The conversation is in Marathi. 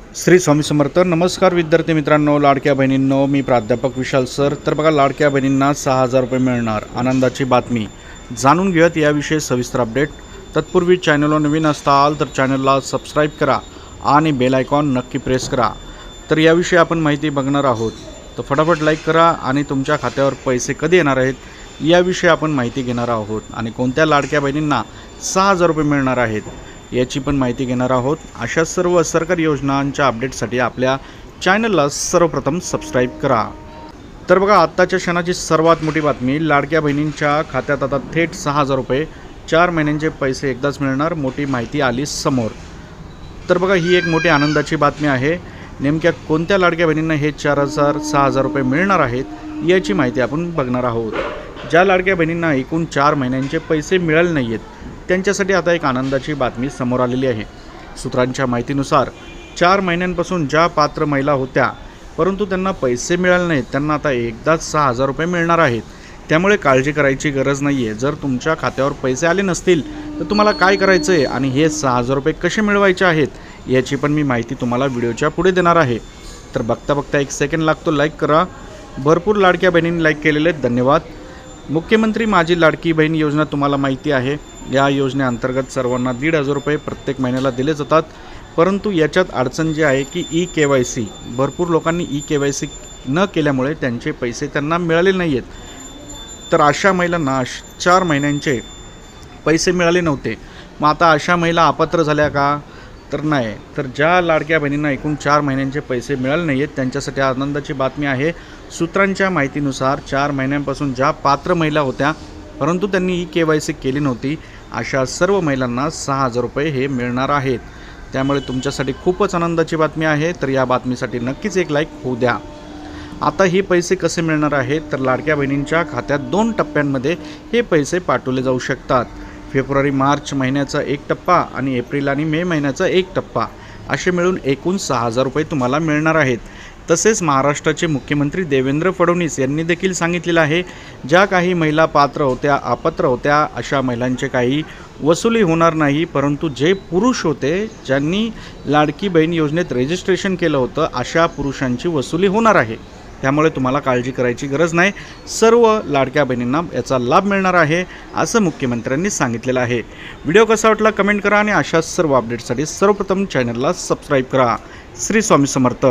श्री स्वामी समर्थ. नमस्कार विद्यार्थी मित्रांनो, लाडक्या बहिणींनो, मी प्राध्यापक विशाल सर. तर बघा, लाडक्या बहिणींना 6,000 रुपये मिळणार, आनंदाची बातमी. जाणून घेऊयात याविषयी सविस्तर अपडेट. तत्पूर्वी चॅनलवर नवीन असाल तर चॅनलला सबस्क्राईब करा आणि बेल आयकॉन नक्की प्रेस करा. तर याविषयी आपण माहिती बघणार आहोत. तर फटाफट लाईक करा आणि तुमच्या खात्यावर पैसे कधी येणार आहेत याविषयी आपण माहिती घेणार आहोत आणि कोणत्या लाडक्या बहिणींना 6,000 रुपये मिळणार आहेत याची पण माहिती घेणार आहोत. अशा सर्व सरकारी योजनांच्या अपडेटसाठी आपल्या चॅनलला सर्वप्रथम सबस्क्राईब करा. तर बघा, आत्ताच्या क्षणाची सर्वात मोठी बातमी. लाडक्या बहिणींच्या खात्यात आता थेट 6,000 रुपये 4 महिन्यांचे पैसे एकदाच मिळणार, मोठी माहिती आली समोर. तर बघा, ही एक मोठी आनंदाची बातमी आहे. नेमक्या कोणत्या लाडक्या बहिणींना हे 6,000 रुपये मिळणार आहेत याची माहिती आपण बघणार आहोत. ज्या लाडक्या बहिणींना एकूण 4 महिन्यांचे पैसे मिळाले नाही आहेत त्यांच्यासाठी आता एक आनंदाची बातमी समोर आलेली आहे. सूत्रांच्या माहितीनुसार 4 महिन्यांपासून ज्या पात्र महिला होत्या परंतु त्यांना पैसे मिळाले नाहीत त्यांना आता एकदाच 6,000 रुपये मिळणार आहेत. त्यामुळे काळजी करायची गरज नाही आहे. जर तुमच्या खात्यावर पैसे आले नसतील तर तुम्हाला काय करायचं आहे आणि हे 6,000 रुपये कसे मिळवायचे आहेत याची पण मी माहिती तुम्हाला व्हिडिओच्या पुढे देणार आहे. तर बघता बघता 1 सेकंड लागतो, लाईक करा. भरपूर लाडक्या बहिणींनी लाईक केलेले आहेत, धन्यवाद. मुख्यमंत्री माझी लाडकी बहीण योजना तुम्हाला माहिती आहे. या योजनेअंतर्गत सर्वांना 1,500 रुपये प्रत्येक महिन्याला दिले जातात. परंतु याच्यात अडचण जी आहे की KYC, भरपूर लोकांनी KYC न केल्यामुळे त्यांचे पैसे त्यांना मिळाले नाही आहेत. तर अशा महिलांना 4 महिन्यांचे पैसे मिळाले नव्हते. मग आता अशा महिला अपात्र झाल्या का? तर नाही. तर ज्या लाडक्या बहिणींना एकूण 4 महिन्यांचे पैसे मिळाले नाही आहेत त्यांच्यासाठी आनंदाची बातमी आहे. सूत्रांच्या माहितीनुसार 4 महिन्यांपासून ज्या पात्र महिला होत्या परंतु त्यांनी KYC केली नव्हती अशा सर्व महिलांना 6,000 रुपये हे मिळणार आहेत. त्यामुळे तुमच्यासाठी खूपच आनंदाची बातमी आहे. तर या बातमीसाठी नक्कीच एक लाईक होऊ द्या. आता हे पैसे कसे मिळणार आहेत तर लाडक्या बहिणींच्या खात्यात 2 टप्प्यांमध्ये हे पैसे पाठवले जाऊ शकतात. फेब्रुवारी-मार्च महिन्याचा 1 टप्पा आणि एप्रिल आणि मे महिन्याचा 1 टप्पा असे मिळून एकूण 6,000 रुपये तुम्हाला मिळणार आहेत. तसेच महाराष्ट्राचे मुख्यमंत्री देवेंद्र फडणवीस यांनी देखील सांगितलेलं आहे, ज्या काही महिला पात्र होत्या अपात्र होत्या अशा महिलांचे काही वसुली होणार नाही. परंतु जे पुरुष होते ज्यांनी लाडकी बहीण योजनेत रजिस्ट्रेशन केलं होतं अशा पुरुषांची वसुली होणार आहे. त्यामुळे तुम्हाला काळजी करायची गरज नाही. सर्व लाडक्या बहिणींना याचा लाभ मिळणार आहे असं मुख्यमंत्र्यांनी सांगितलेलं आहे. व्हिडिओ कसा वाटला कमेंट करा आणि अशा सर्व अपडेट्ससाठी सर्वप्रथम चॅनलला सबस्क्राईब करा. श्री स्वामी समर्थ.